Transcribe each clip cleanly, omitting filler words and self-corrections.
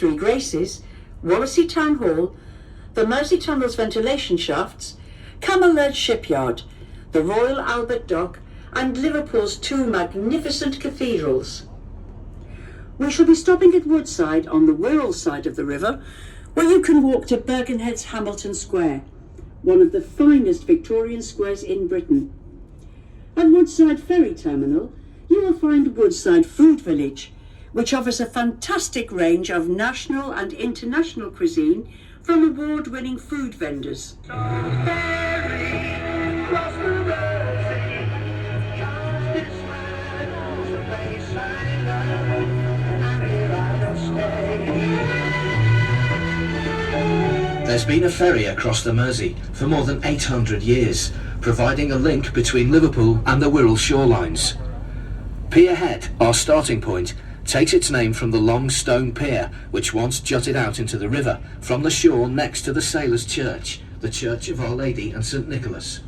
Three Graces, Wallasey Town Hall, the Mersey Tunnel's ventilation shafts, Camberled Shipyard, the Royal Albert Dock, and Liverpool's two magnificent cathedrals. We shall be stopping at Woodside on the Wirral side of the river, where you can walk to Birkenhead's Hamilton Square, one of the finest Victorian squares in Britain. At Woodside Ferry Terminal, you will find Woodside Food Village, which offers a fantastic range of national and international cuisine from award-winning food vendors. There's been a ferry across the Mersey for more than 800 years, providing a link between Liverpool and the Wirral shorelines. Pier Head, our starting point, takes its name from the long stone pier which once jutted out into the river from the shore next to the Sailors' Church, the Church of Our Lady and St Nicholas.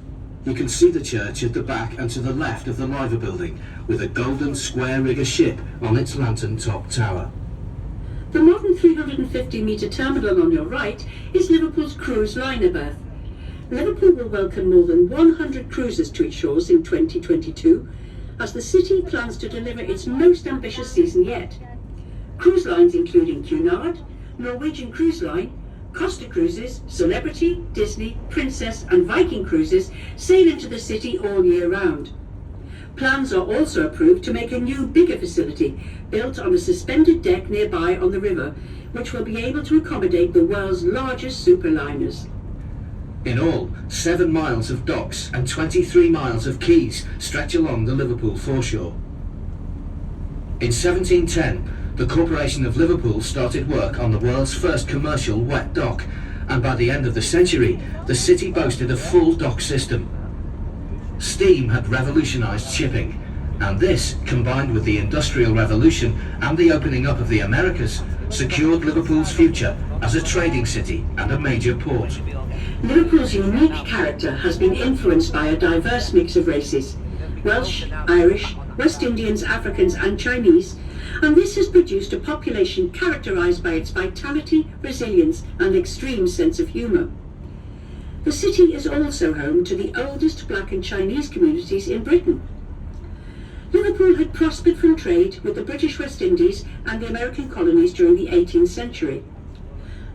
You can see the church at the back and to the left of the Liver building, with a golden square rigger ship on its lantern-top tower. The modern 350-metre terminal on your right is Liverpool's cruise liner berth. Liverpool will welcome more than 100 cruisers to its shores in 2022, as the city plans to deliver its most ambitious season yet. Cruise lines including Cunard, Norwegian Cruise Line, Costa Cruises, Celebrity, Disney, Princess and Viking Cruises sail into the city all year round. Plans are also approved to make a new, bigger facility built on a suspended deck nearby on the river, which will be able to accommodate the world's largest superliners. In all, 7 miles of docks and 23 miles of quays stretch along the Liverpool foreshore. In 1710, the Corporation of Liverpool started work on the world's first commercial wet dock, and by the end of the century, the city boasted a full dock system. Steam had revolutionised shipping, and this, combined with the Industrial Revolution and the opening up of the Americas, secured Liverpool's future as a trading city and a major port. Liverpool's unique character has been influenced by a diverse mix of races: Welsh, Irish, West Indians, Africans and Chinese, and this has produced a population characterised by its vitality, resilience and extreme sense of humour. The city is also home to the oldest black and Chinese communities in Britain. Liverpool had prospered from trade with the British West Indies and the American colonies during the 18th century.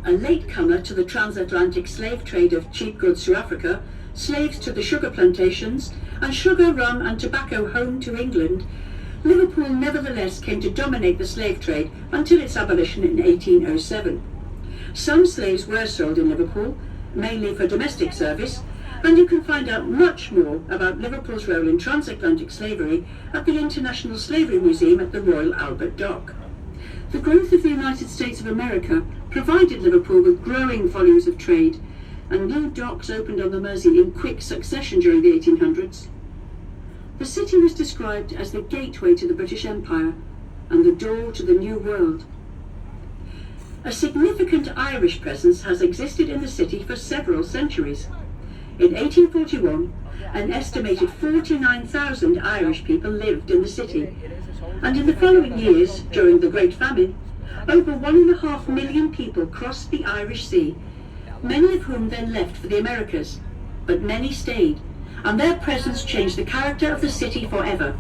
A latecomer to the transatlantic slave trade of cheap goods to Africa, slaves to the sugar plantations, and sugar, rum and tobacco home to England, Liverpool nevertheless came to dominate the slave trade until its abolition in 1807. Some slaves were sold in Liverpool, mainly for domestic service, and you can find out much more about Liverpool's role in transatlantic slavery at the International Slavery Museum at the Royal Albert Dock. The growth of the United States of America provided Liverpool with growing volumes of trade, and new docks opened on the Mersey in quick succession during the 1800s. The city was described as the gateway to the British Empire and the door to the New World. A significant Irish presence has existed in the city for several centuries. In 1841, an estimated 49,000 Irish people lived in the city, and in the following years, during the Great Famine, over 1.5 million people crossed the Irish Sea, many of whom then left for the Americas, but many stayed, and their presence changed the character of the city forever.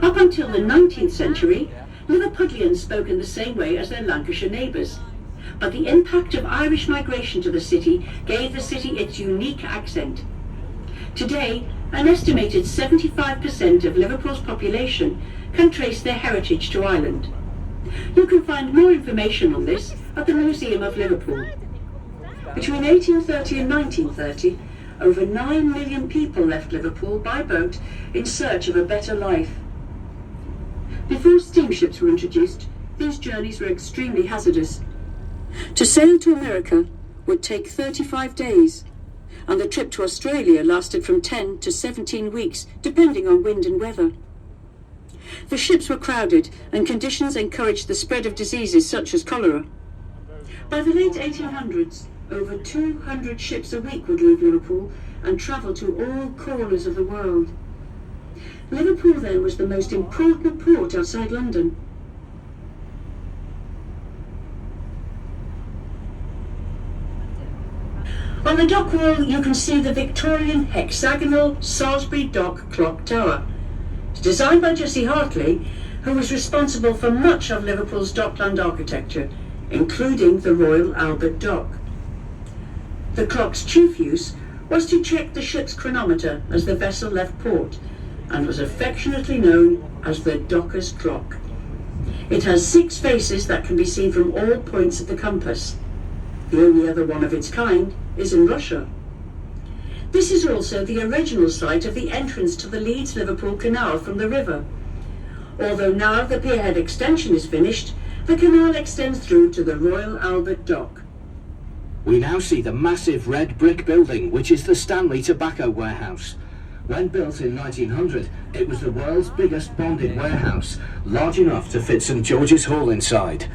Up until the 19th century, Liverpudlians spoke in the same way as their Lancashire neighbours, but the impact of Irish migration to the city gave the city its unique accent. Today, an estimated 75% of Liverpool's population can trace their heritage to Ireland. You can find more information on this at the Museum of Liverpool. Between 1830 and 1930, over 9 million people left Liverpool by boat in search of a better life. Before steamships were introduced, these journeys were extremely hazardous. To sail to America would take 35 days, and the trip to Australia lasted from 10 to 17 weeks, depending on wind and weather. The ships were crowded, and conditions encouraged the spread of diseases such as cholera. By the late 1800s, over 200 ships a week would leave Liverpool and travel to all corners of the world. Liverpool then was the most important port outside London. On the dock wall you can see the Victorian hexagonal Salisbury Dock Clock Tower. It's designed by Jessie Hartley, who was responsible for much of Liverpool's dockland architecture, including the Royal Albert Dock. The clock's chief use was to check the ship's chronometer as the vessel left port, and was affectionately known as the Docker's Clock. It has 6 faces that can be seen from all points of the compass. The only other one of its kind is in Russia. This is also the original site of the entrance to the Leeds-Liverpool Canal from the river. Although now the Pierhead extension is finished, the canal extends through to the Royal Albert Dock. We now see the massive red brick building, which is the Stanley tobacco warehouse. When built in 1900, it was the world's biggest bonded warehouse, large enough to fit St George's Hall inside.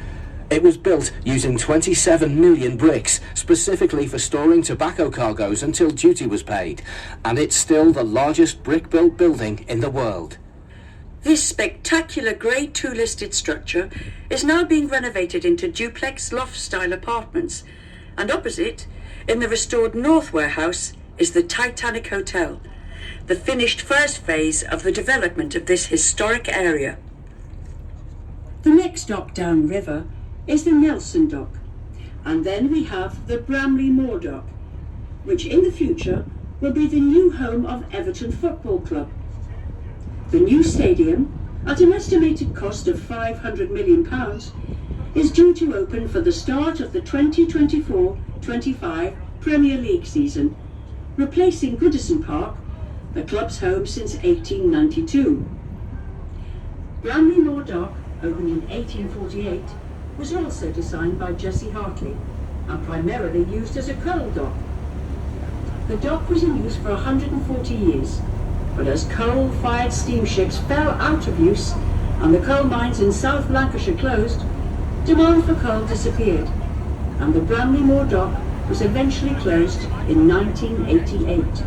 It was built using 27 million bricks, specifically for storing tobacco cargoes until duty was paid, and it's still the largest brick-built building in the world. This spectacular Grade 2 listed structure is now being renovated into duplex loft-style apartments, and opposite, in the restored North Warehouse, is the Titanic Hotel, the finished first phase of the development of this historic area. The next dock downriver is the Nelson Dock, and then we have the Bramley Moor Dock, which in the future will be the new home of Everton Football Club. The new stadium, at an estimated cost of £500 million, is due to open for the start of the 2024-25 Premier League season, replacing Goodison Park, the club's home since 1892. Bramley Moor Dock, opened in 1848, was also designed by Jessie Hartley and primarily used as a coal dock. The dock was in use for 140 years, but as coal-fired steamships fell out of use and the coal mines in South Lancashire closed, demand for coal disappeared, and the Bramley Moor Dock was eventually closed in 1988.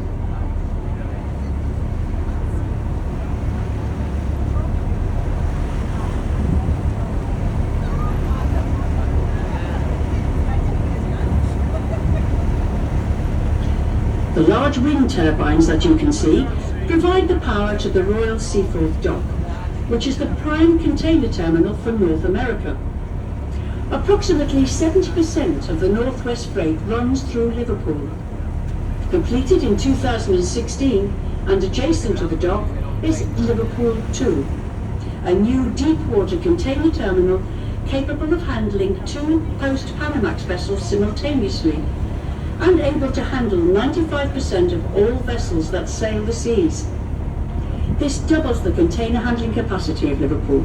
The large wind turbines that you can see provide the power to the Royal Seaforth Dock, which is the prime container terminal for North America. Approximately 70% of the Northwest freight runs through Liverpool. Completed in 2016 and adjacent to the dock is Liverpool 2, a new deep-water container terminal capable of handling 2 post-Panamax vessels simultaneously, and able to handle 95% of all vessels that sail the seas. This doubles the container handling capacity of Liverpool.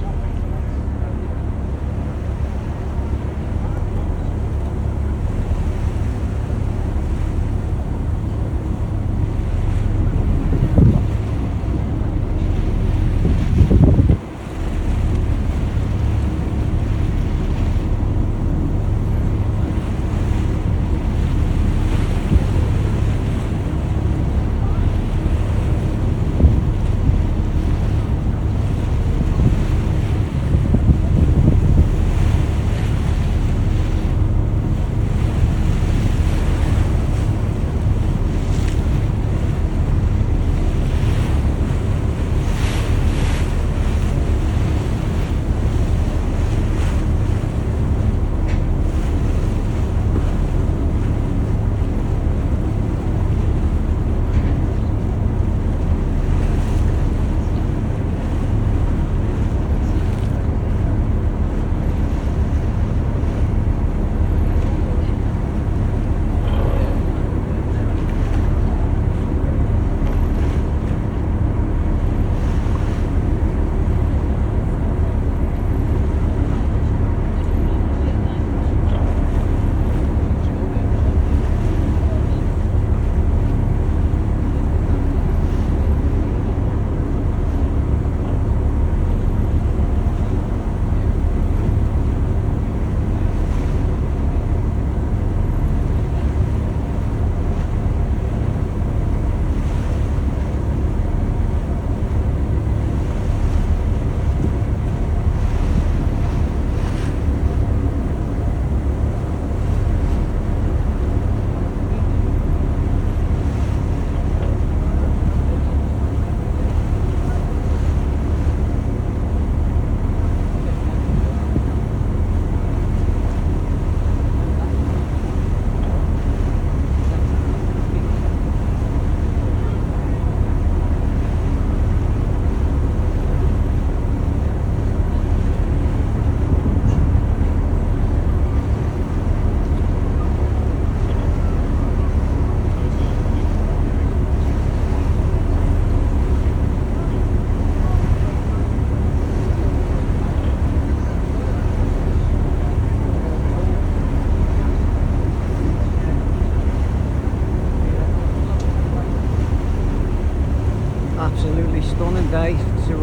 stunning day to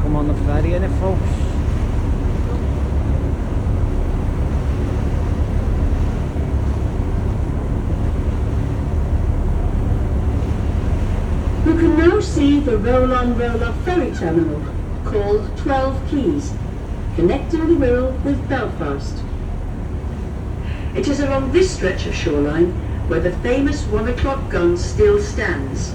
come on the ferry in it, folks. You can now see the roll-on roll-off ferry terminal called 12 Quays, connecting the Wirral with Belfast. It is along this stretch of shoreline where the famous 1 o'clock gun still stands.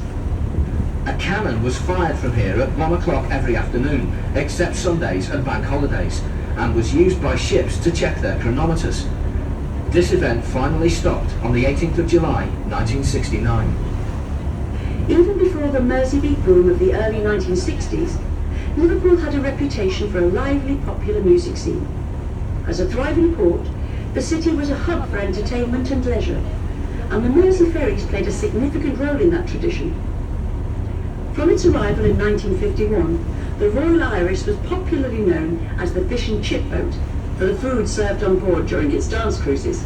A cannon was fired from here at 1 o'clock every afternoon, except Sundays and bank holidays, and was used by ships to check their chronometers. This event finally stopped on the 18th of July, 1969. Even before the Mersey beat boom of the early 1960s, Liverpool had a reputation for a lively, popular music scene. As a thriving port, the city was a hub for entertainment and leisure, and the Mersey ferries played a significant role in that tradition. From its arrival in 1951, the Royal Iris was popularly known as the fish and chip boat for the food served on board during its dance cruises.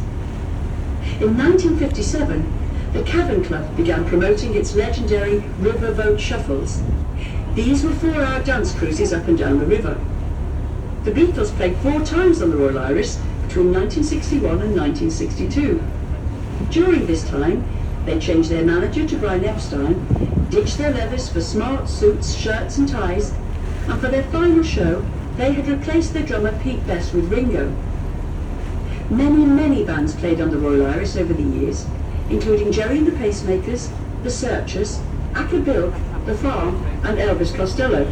In 1957, the Cavern Club began promoting its legendary riverboat shuffles. These were 4-hour dance cruises up and down the river. The Beatles played 4 times on the Royal Iris between 1961 and 1962. During this time, they changed their manager to Brian Epstein, ditched their leathers for smart suits, shirts and ties, and for their final show, they had replaced their drummer Pete Best with Ringo. Many bands played on the Royal Iris over the years, including Jerry and the Pacemakers, The Searchers, Acker Bilk, The Farm and Elvis Costello.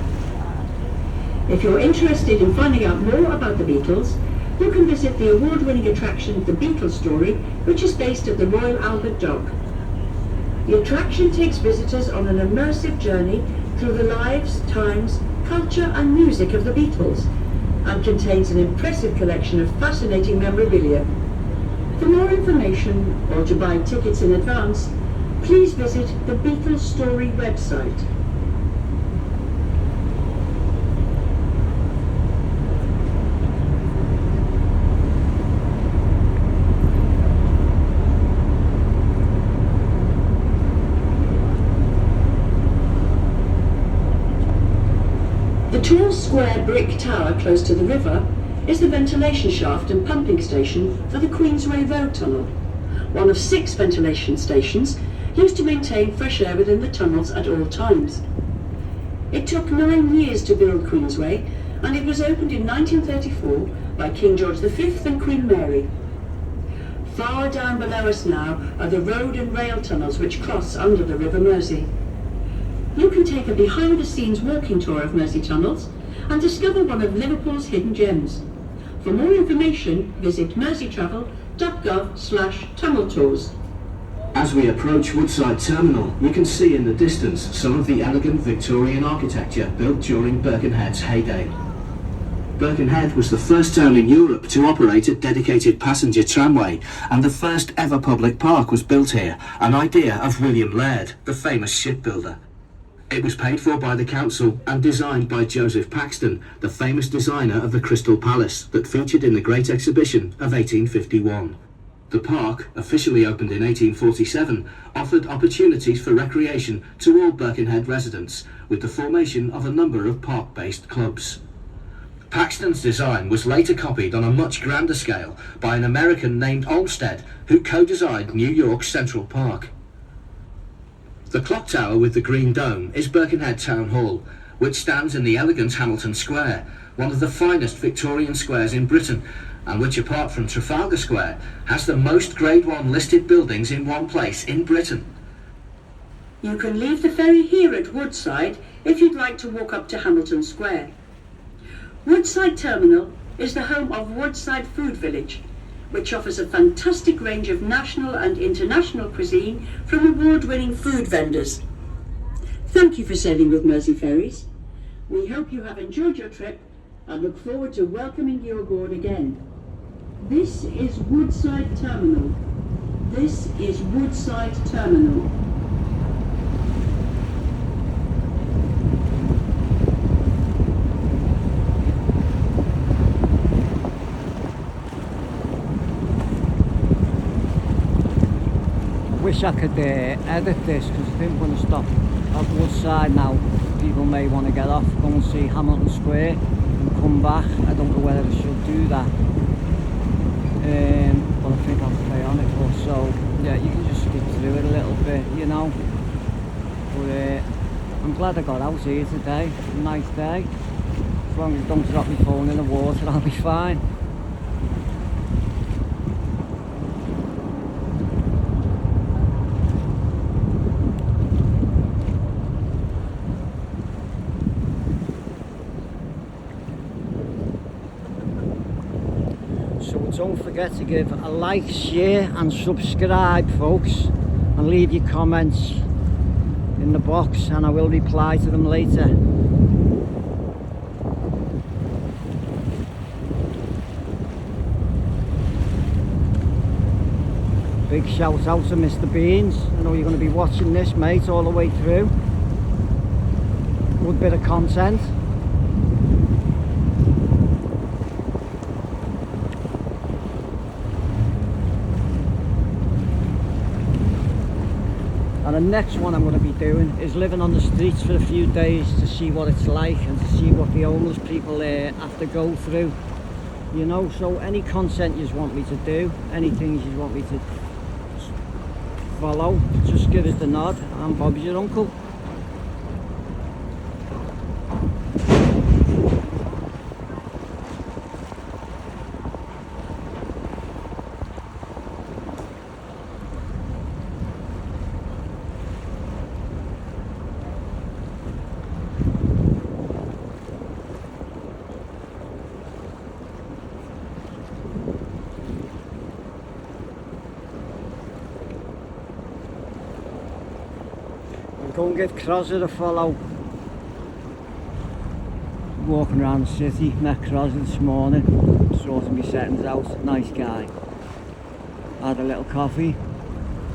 If you're interested in finding out more about the Beatles, you can visit the award-winning attraction The Beatles Story, which is based at the Royal Albert Dock. The attraction takes visitors on an immersive journey through the lives, times, culture and music of the Beatles, and contains an impressive collection of fascinating memorabilia. For more information or to buy tickets in advance, please visit the Beatles Story website. The tall square brick tower close to the river is the ventilation shaft and pumping station for the Queensway Road Tunnel, one of 6 ventilation stations used to maintain fresh air within the tunnels at all times. It took 9 years to build Queensway, and it was opened in 1934 by King George V and Queen Mary. Far down below us now are the road and rail tunnels which cross under the River Mersey. You can take a behind-the-scenes walking tour of Mersey tunnels and discover one of Liverpool's hidden gems. For more information, visit merseytravel.gov/tunnel tours. As we approach Woodside Terminal, you can see in the distance some of the elegant Victorian architecture built during Birkenhead's heyday. Birkenhead was the first town in Europe to operate a dedicated passenger tramway, and the first ever public park was built here, an idea of William Laird, the famous shipbuilder. It was paid for by the council and designed by Joseph Paxton, the famous designer of the Crystal Palace that featured in the Great Exhibition of 1851. The park, officially opened in 1847, offered opportunities for recreation to all Birkenhead residents, with the formation of a number of park-based clubs. Paxton's design was later copied on a much grander scale by an American named Olmsted, who co-designed New York's Central Park. The clock tower with the green dome is Birkenhead Town Hall, which stands in the elegant Hamilton Square, one of the finest Victorian squares in Britain, and which, apart from Trafalgar Square, has the most Grade 1 listed buildings in one place in Britain. You can leave the ferry here at Woodside if you'd like to walk up to Hamilton Square. Woodside Terminal is the home of Woodside Food Village, which offers a fantastic range of national and international cuisine from award-winning food vendors. Thank you for sailing with Mersey Ferries. We hope you have enjoyed your trip and look forward to welcoming you aboard again. This is Woodside Terminal. This is Woodside Terminal. Wish I could edit this because I think I'm going to stop at Woodside now. people may want to get off, go and see Hamilton Square and come back. I don't know whether I should do that, but I think I'll stay on it. But so yeah, you can just skip through it a little bit, you know. But I'm glad I got out here today. It's a nice day. As long as I don't drop my phone in the water, I'll be fine. So don't forget to give a like, share and subscribe, folks, and leave your comments in the box and I will reply to them later. Big shout out to Mr. Beans. I know you're going to be watching this, mate, all the way through. Good bit of content. And the next one I'm going to be doing is living on the streets for a few days to see what it's like and to see what the homeless people there have to go through. You know, so any content you want me to do, any things you want me to follow, just give us the nod. I'm Bob's your uncle. Go and give Crosser a follow. Walking around the city, met Crosser this morning, sorting my settings out, nice guy. Had a little coffee,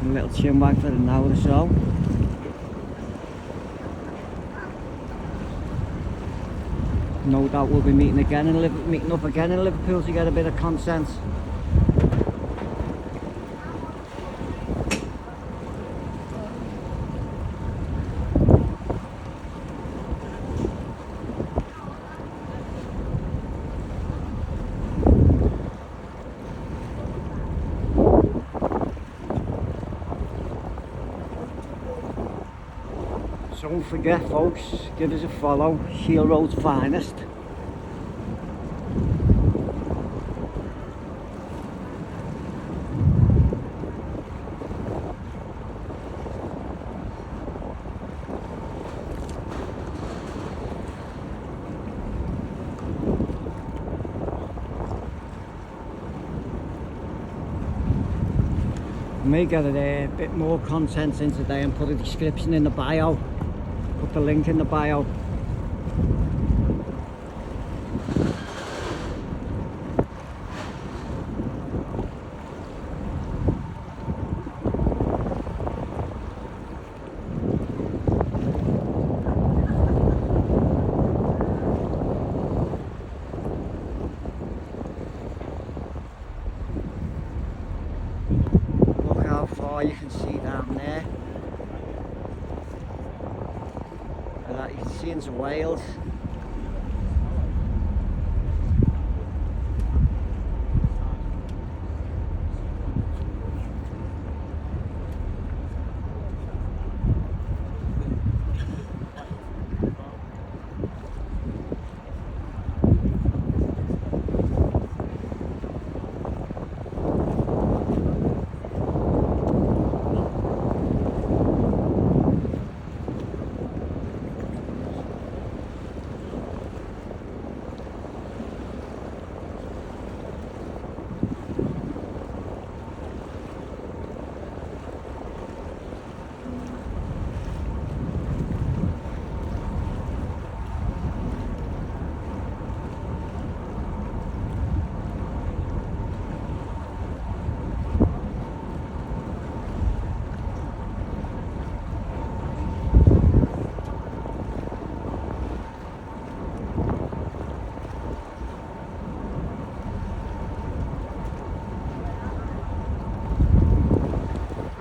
and a little chinwag for an hour or so. No doubt we'll be meeting up again in Liverpool to get a bit of content. Don't forget, folks, give us a follow, Shield Road's finest. I may get a bit more content in today and put a description in the bio. Put the link in the bio. Look how far you can see down there. That you can see into Wales.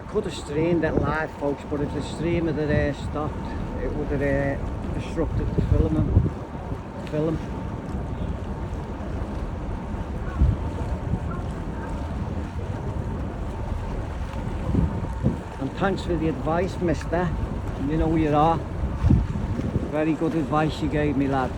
Could have streamed it live, folks, but if the streamer had stopped, it would have obstructed the film. And thanks for the advice, mister. You know who you are. Very good advice you gave me, lad.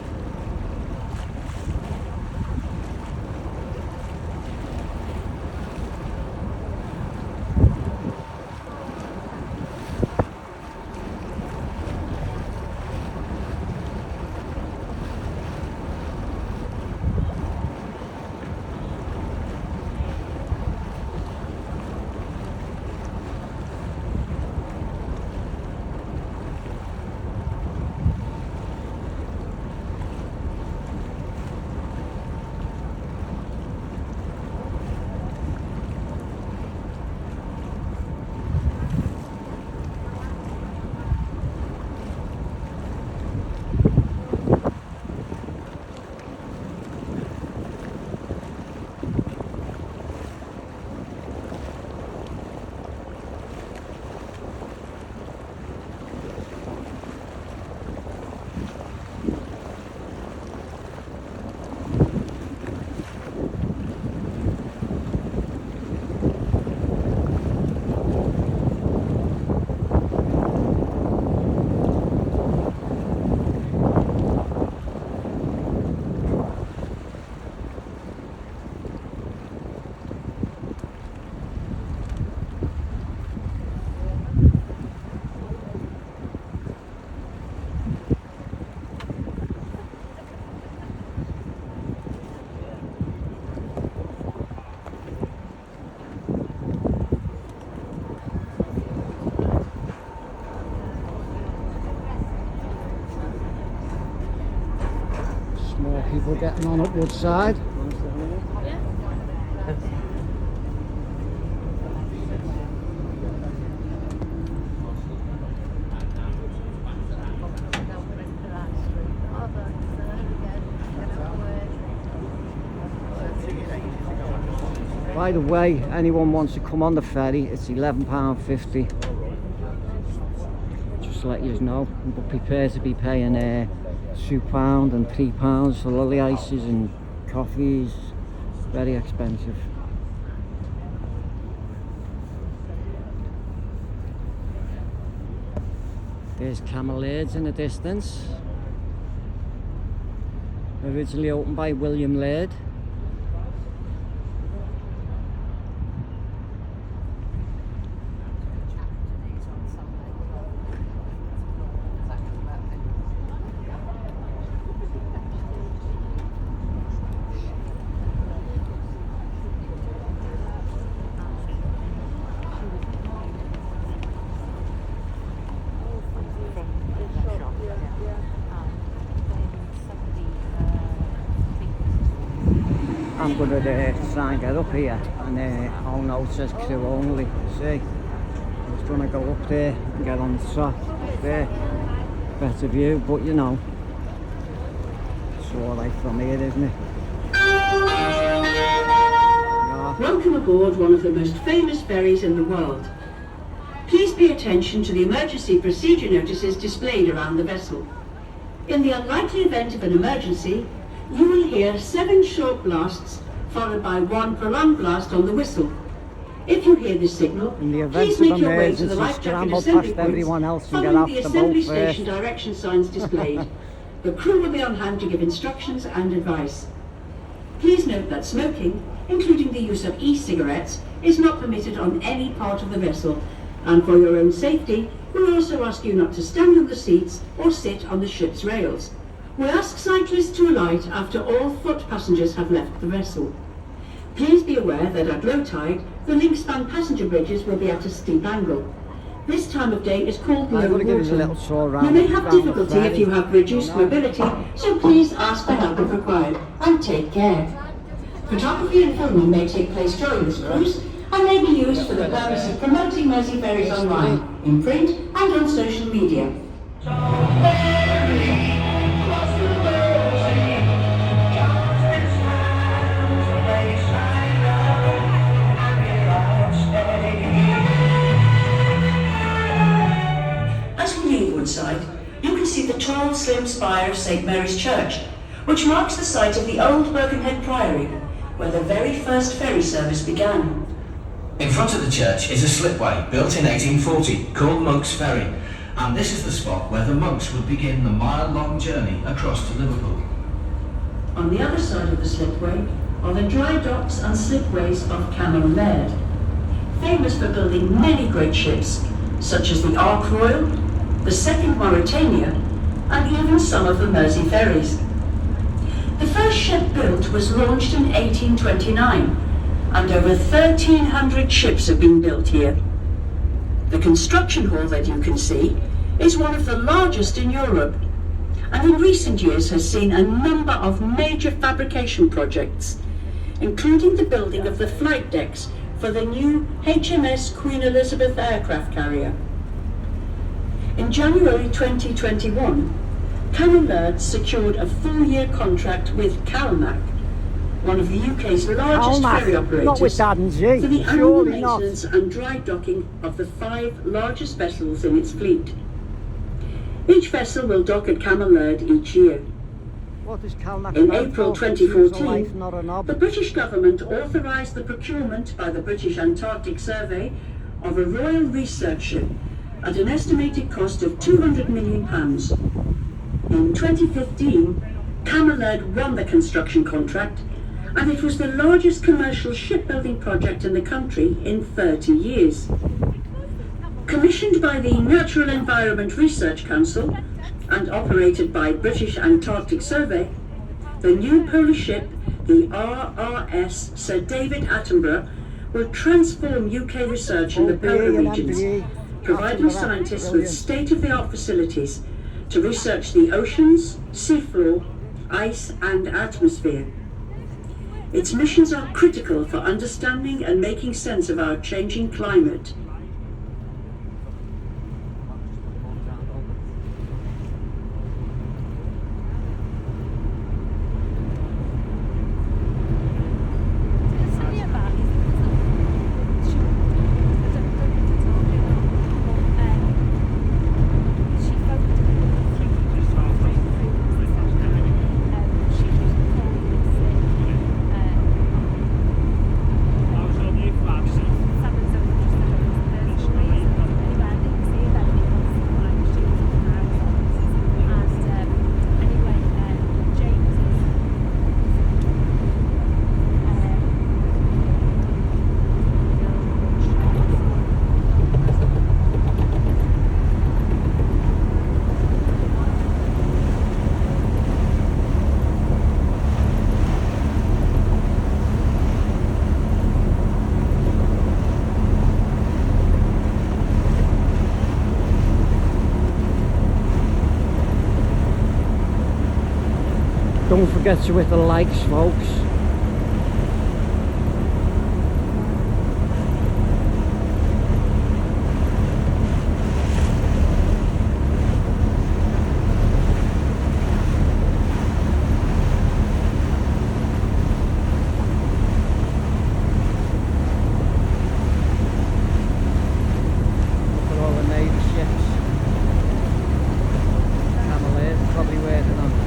More people getting on up Woodside. By the way, anyone wants to come on the ferry, it's £11.50. Just to let you know, but prepare to be paying £2 and £3 for lolly ices and coffees. Very expensive. There's Camelids in the distance. Originally opened by William Laird. I'm going to try and get up here, and oh no, it says crew only. See, I was going to go up there and get on the top there, better view, but you know, it's alright from here, isn't it? Yeah. Welcome aboard one of the most famous ferries in the world. Please pay attention to the emergency procedure notices displayed around the vessel. In the unlikely event of an emergency, you will hear 7 short blasts followed by 1 prolonged blast on the whistle. If you hear this signal, please make your way to the life jacket assembly points following the assembly station direction signs displayed. The crew will be on hand to give instructions and advice. Please note that smoking, including the use of e-cigarettes, is not permitted on any part of the vessel, and for your own safety, we also ask you not to stand on the seats or sit on the ship's rails. We ask cyclists to alight after all foot passengers have left the vessel. Please be aware that at low tide, the link-span passenger bridges will be at a steep angle. This time of day is called low water. You may have difficulty if you have reduced mobility, so please ask for help if required, and take care. Photography and filming may take place during this cruise, and may be used for the purpose of promoting Mersey ferries online, in print and on social media. As we leave Woodside, you can see the tall, of St Mary's Church, which marks the site of the old Birkenhead Priory, where the very first ferry service began. In front of the church is a slipway built in 1840 called Monk's Ferry, and this is the spot where the monks would begin the mile-long journey across to Liverpool. On the other side of the slipway are the dry docks and slipways of Canal, famous for building many great ships, such as the Ark Royal, the Second Mauritania, and even some of the Mersey ferries. The first ship built was launched in 1829, and over 1,300 ships have been built here. The construction hall that you can see is one of the largest in Europe, and in recent years has seen a number of major fabrication projects, including the building of the flight decks for the new HMS Queen Elizabeth aircraft carrier. In January 2021, Canal secured a 4-year contract with Calmac, one of the UK's largest ferry operators, not with Dad and G, for the annual surely not. maintenance and dry docking of the 5 largest vessels in its fleet. Each vessel will dock at Canal each year. What is Calmac In about April for? Choose a life, 2014, not a knob. the British government authorised the procurement by the British Antarctic Survey of a Royal Research Ship at an estimated cost of £200 million. In 2015, Canal won the construction contract, and it was the largest commercial shipbuilding project in the country in 30 years. Commissioned by the Natural Environment Research Council and operated by British Antarctic Survey, the new polar ship, the RRS Sir David Attenborough, will transform UK research in the polar regions, providing scientists with state-of-the-art facilities to research the oceans, seafloor, ice and atmosphere. Its missions are critical for understanding and making sense of our changing climate. Don't forget to hit the likes, folks. Look at all the Navy ships. Canal probably waiting on.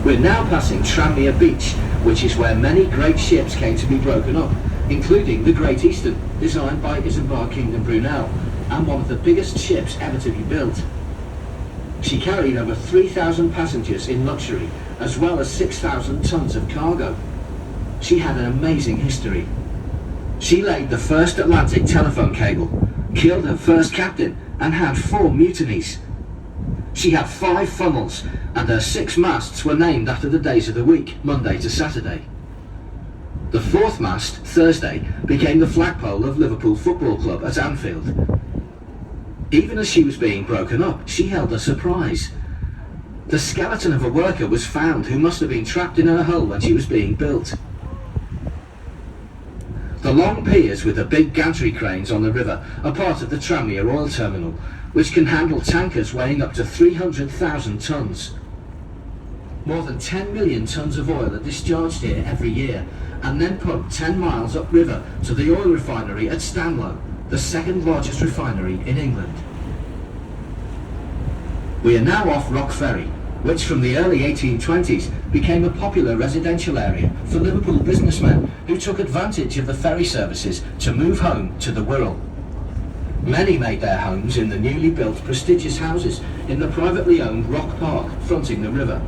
We're now passing Tranmere Beach, which is where many great ships came to be broken up, including the Great Eastern, designed by Isambard Kingdom Brunel, and one of the biggest ships ever to be built. She carried over 3,000 passengers in luxury, as well as 6,000 tons of cargo. She had an amazing history. She laid the first Atlantic telephone cable, killed her first captain, and had 4 mutinies. She had 5 funnels, and her 6 masts were named after the days of the week, Monday to Saturday. The 4th mast, Thursday, became the flagpole of Liverpool Football Club at Anfield. Even as she was being broken up, she held a surprise. The skeleton of a worker was found who must have been trapped in her hull when she was being built. The long piers with the big gantry cranes on the river are part of the Tranmere oil terminal, which can handle tankers weighing up to 300,000 tons. More than 10 million tons of oil are discharged here every year, and then pumped 10 miles upriver to the oil refinery at Stanley, the 2nd largest refinery in England. We are now off Rock Ferry, which from the early 1820s became a popular residential area for Liverpool businessmen who took advantage of the ferry services to move home to the Wirral. Many made their homes in the newly built prestigious houses in the privately owned Rock Park fronting the river.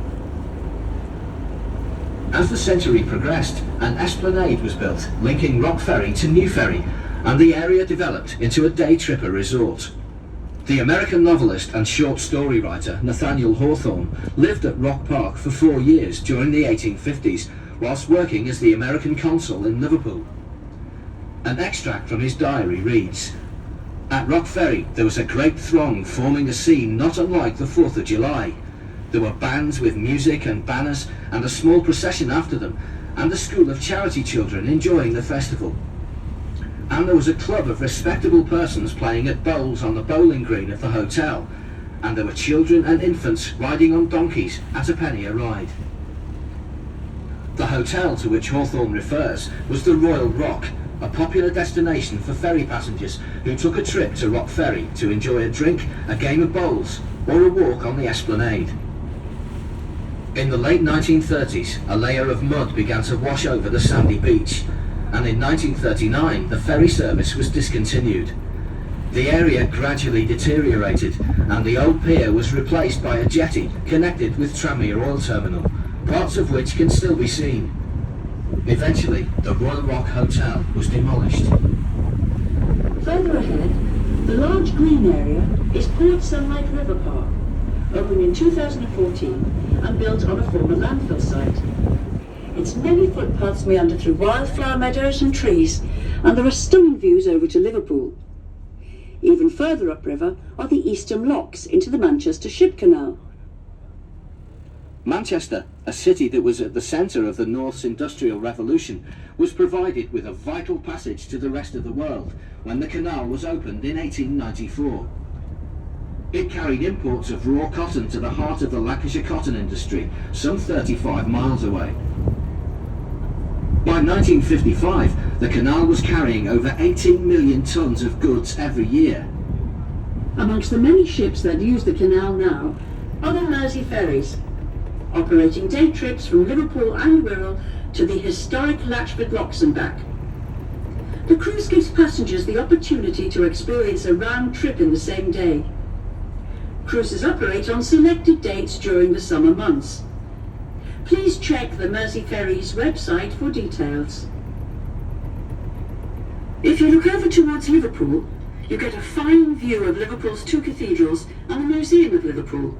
As the century progressed, an esplanade was built linking Rock Ferry to New Ferry, and the area developed into a day-tripper resort. The American novelist and short story writer Nathaniel Hawthorne lived at Rock Park for 4 years during the 1850s, whilst working as the American consul in Liverpool. An extract from his diary reads, "At Rock Ferry there was a great throng forming a scene not unlike the 4th of July. There were bands with music and banners, and a small procession after them, and a school of charity children enjoying the festival. And there was a club of respectable persons playing at bowls on the bowling green of the hotel, and there were children and infants riding on donkeys at a penny a ride." The hotel to which Hawthorne refers was the Royal Rock, a popular destination for ferry passengers who took a trip to Rock Ferry to enjoy a drink, a game of bowls, or a walk on the esplanade. In the late 1930s, a layer of mud began to wash over the sandy beach, and in 1939 the ferry service was discontinued. The area gradually deteriorated, and the old pier was replaced by a jetty connected with Tranmere oil terminal, parts of which can still be seen. Eventually, the Royal Rock Hotel was demolished. Further ahead, the large green area is Port Sunlight River Park, opened in 2014 and built on a former landfill site. Its many footpaths meander through wildflower meadows and trees, and there are stunning views over to Liverpool. Even further upriver are the Eastham Locks into the Manchester Ship Canal. Manchester, a city that was at the centre of the North's Industrial Revolution, was provided with a vital passage to the rest of the world when the canal was opened in 1894. It carried imports of raw cotton to the heart of the Lancashire cotton industry, some 35 miles away. By 1955, the canal was carrying over 18 million tons of goods every year. Amongst the many ships that use the canal now are the Mersey ferries, operating day trips from Liverpool and Wirral to the historic Latchford Locks and back. The cruise gives passengers the opportunity to experience a round trip in the same day. Cruises operate on selected dates during the summer months. Please check the Mersey Ferries website for details. If you look over towards Liverpool, you get a fine view of Liverpool's 2 cathedrals and the Museum of Liverpool.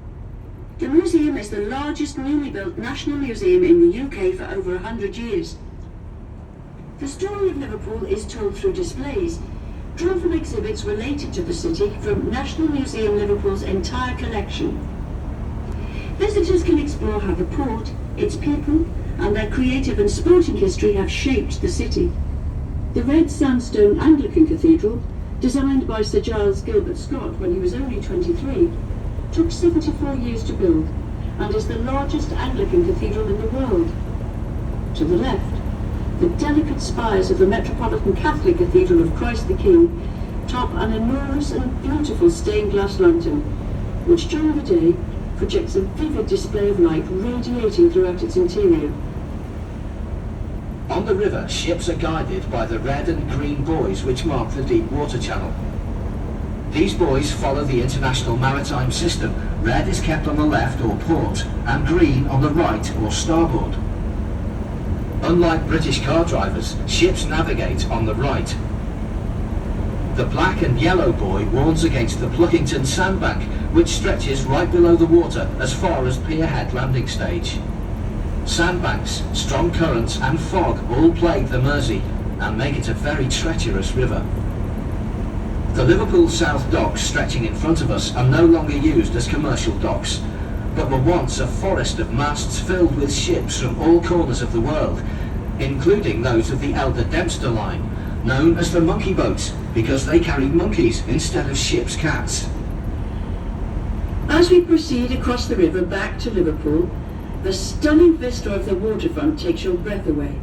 The museum is the largest newly built national museum in the UK for over 100 years. The story of Liverpool is told through displays, drawn from exhibits related to the city from National Museum Liverpool's entire collection. Visitors can explore how the port, its people, and their creative and sporting history have shaped the city. The red sandstone Anglican Cathedral, designed by Sir Giles Gilbert Scott when he was only 23, took 74 years to build and is the largest Anglican cathedral in the world. To the left, the delicate spires of the Metropolitan Catholic Cathedral of Christ the King top an enormous and beautiful stained glass lantern, which during the day projects a vivid display of light radiating throughout its interior. On the river, ships are guided by the red and green buoys which mark the deep water channel. These buoys follow the international maritime system. Red is kept on the left or port, and green on the right or starboard. Unlike British car drivers, ships navigate on the right. The black and yellow buoy warns against the Pluckington sandbank, which stretches right below the water as far as Pier Head landing stage. Sandbanks, strong currents and fog all plague the Mersey and make it a very treacherous river. The Liverpool South docks stretching in front of us are no longer used as commercial docks, but were once a forest of masts filled with ships from all corners of the world, including those of the Elder Dempster line, known as the monkey boats because they carried monkeys instead of ship's cats. As we proceed across the river back to Liverpool, the stunning vista of the waterfront takes your breath away.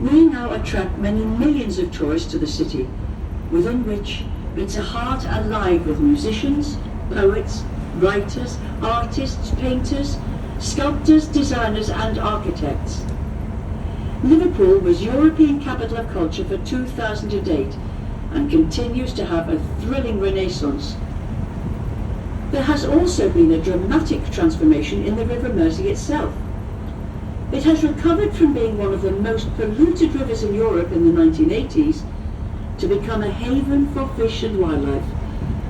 We now attract many millions of tourists to the city, within which beats a heart alive with musicians, poets, writers, artists, painters, sculptors, designers and architects. Liverpool was European Capital of Culture for 2008 and continues to have a thrilling renaissance. There has also been a dramatic transformation in the River Mersey itself. It has recovered from being one of the most polluted rivers in Europe in the 1980s to become a haven for fish and wildlife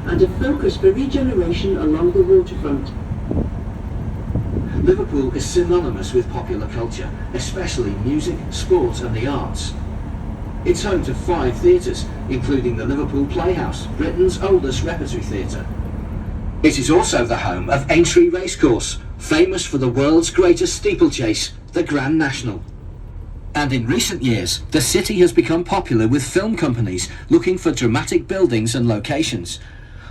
and a focus for regeneration along the waterfront. Liverpool is synonymous with popular culture, especially music, sport and the arts. It's home to 5 theatres, including the Liverpool Playhouse, Britain's oldest repertory theatre. It is also the home of Aintree Racecourse, famous for the world's greatest steeplechase, the Grand National. And in recent years, the city has become popular with film companies looking for dramatic buildings and locations.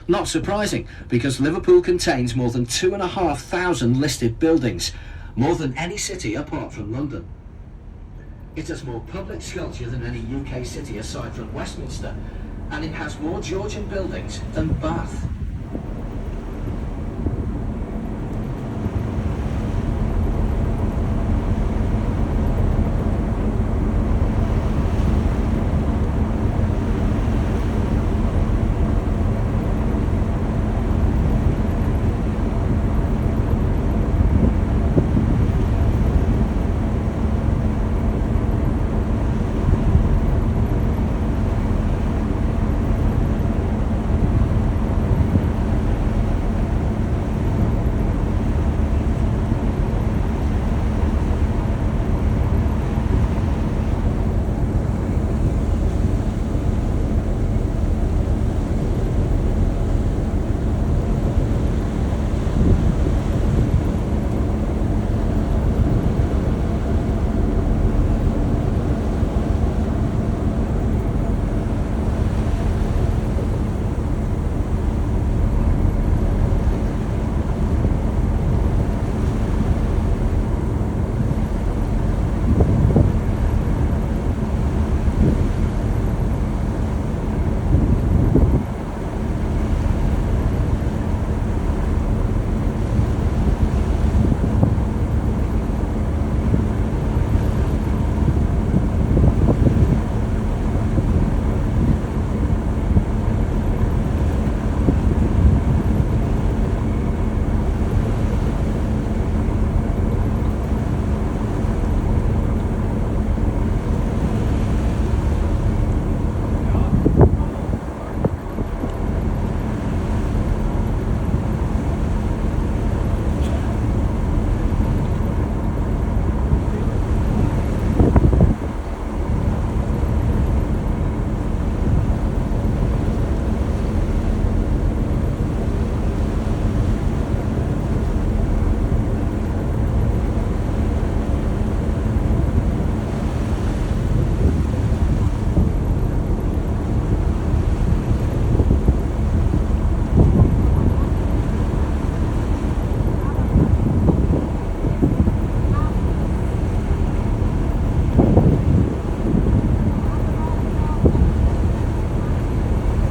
Not surprising, because Liverpool contains more than 2,500 listed buildings, more than any city apart from London. It has more public sculpture than any UK city aside from Westminster, and it has more Georgian buildings than Bath.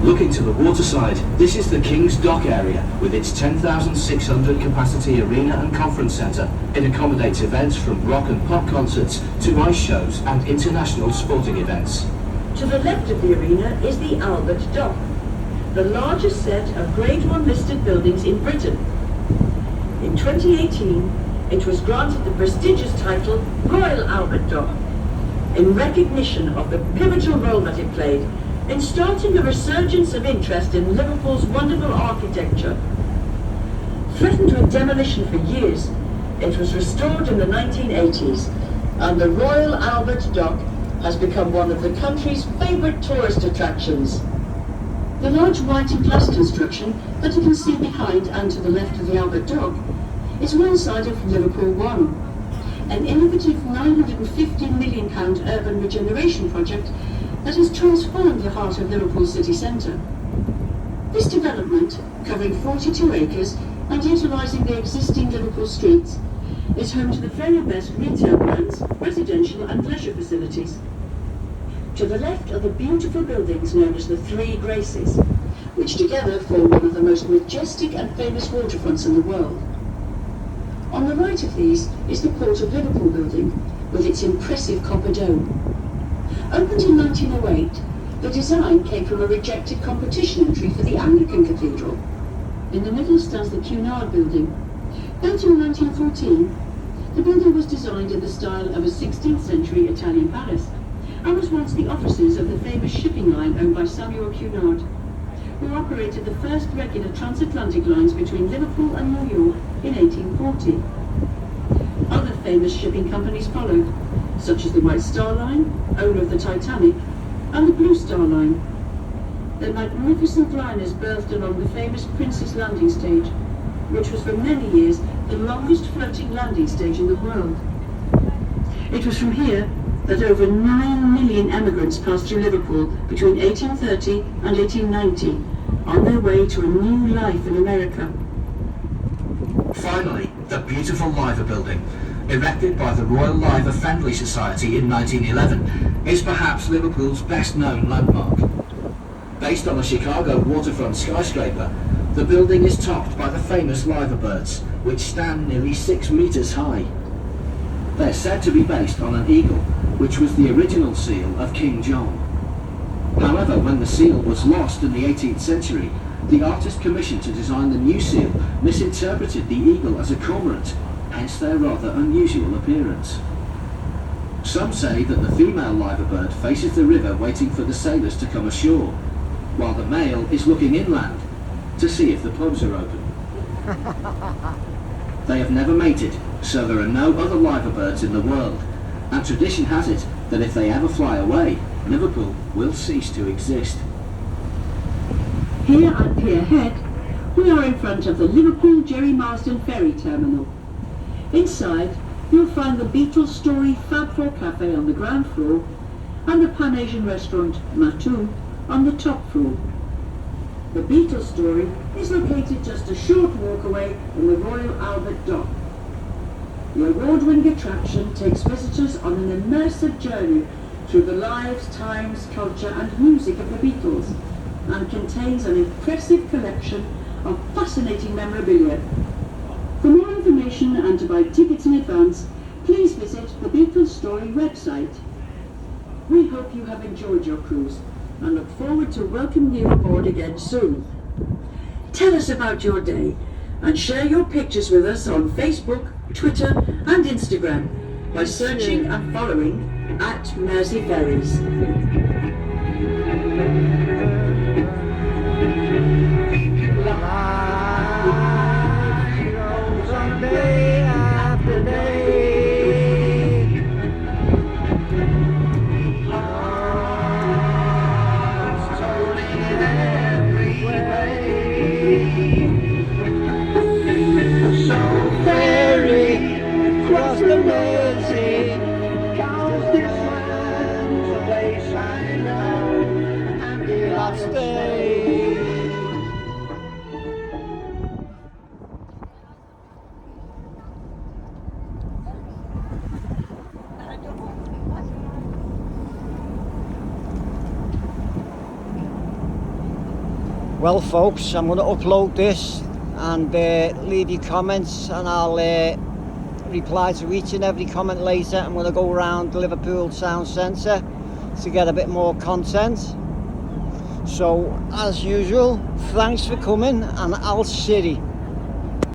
Looking to the waterside, this is the King's Dock area with its 10,600 capacity arena and conference centre. It accommodates events from rock and pop concerts to ice shows and international sporting events. To the left of the arena is the Albert Dock. the largest set of Grade 1 listed buildings in Britain. In 2018, it was granted the prestigious title Royal Albert Dock, in recognition of the pivotal role that it played in starting a resurgence of interest in Liverpool's wonderful architecture. Threatened with demolition for years, it was restored in the 1980s, and the Royal Albert Dock has become one of the country's favourite tourist attractions. The large white and glass construction that you can see behind and to the left of the Albert Dock is one side of Liverpool One, an innovative £950 million urban regeneration project that has transformed the heart of Liverpool city centre. This development, covering 42 acres and utilising the existing Liverpool streets, is home to the very best retail brands, residential and leisure facilities. To the left are the beautiful buildings known as the Three Graces, which together form one of the most majestic and famous waterfronts in the world. On the right of these is the Port of Liverpool building, with its impressive copper dome. Opened in 1908, the design came from a rejected competition entry for the Anglican Cathedral. In the middle stands the Cunard building. Built in 1914, the building was designed in the style of a 16th century Italian palace, and was once the offices of the famous shipping line owned by Samuel Cunard, who operated the first regular transatlantic lines between Liverpool and New York in 1840. Other famous shipping companies followed, such as the White Star Line, owner of the Titanic, and the Blue Star Line. The magnificent liners berthed along the famous Prince's Landing Stage, which was for many years the longest floating landing stage in the world. It was from here that over 9 million emigrants passed through Liverpool between 1830 and 1890, on their way to a new life in America. Finally, the beautiful Liver Building, erected by the Royal Liver Friendly Society in 1911, is perhaps Liverpool's best known landmark. Based on a Chicago waterfront skyscraper, the building is topped by the famous liver birds, which stand nearly 6 metres high. They're said to be based on an eagle, which was the original seal of King John. However, when the seal was lost in the 18th century, the artist commissioned to design the new seal misinterpreted the eagle as a cormorant, hence their rather unusual appearance. Some say that the female liver bird faces the river waiting for the sailors to come ashore, while the male is looking inland to see if the pubs are open. They have never mated, so there are no other liver birds in the world, and tradition has it that if they ever fly away, Liverpool will cease to exist. Here at Pier Head, we are in front of the Liverpool Jerry Marsden Ferry Terminal. Inside, you'll find the Beatles Story Fab Four Cafe on the ground floor and the Pan-Asian restaurant Matou on the top floor. The Beatles Story is located just a short walk away from the Royal Albert Dock. The award-winning attraction takes visitors on an immersive journey through the lives, times, culture and music of the Beatles, and contains an impressive collection of fascinating memorabilia. For more information and to buy tickets in advance, please visit the Beatles Story website. We hope you have enjoyed your cruise and look forward to welcoming you aboard again soon. Tell us about your day and share your pictures with us on Facebook, Twitter and Instagram by searching and following @Mersey Ferries. Ferry across the Mersey, cows different, the place I know, and here I'll stay. Well folks, I'm going to upload this and leave your comments, and I'll reply to each and every comment later. I'm going to go around Liverpool Town Centre to get a bit more content. So as usual, thanks for coming, and I'll see you.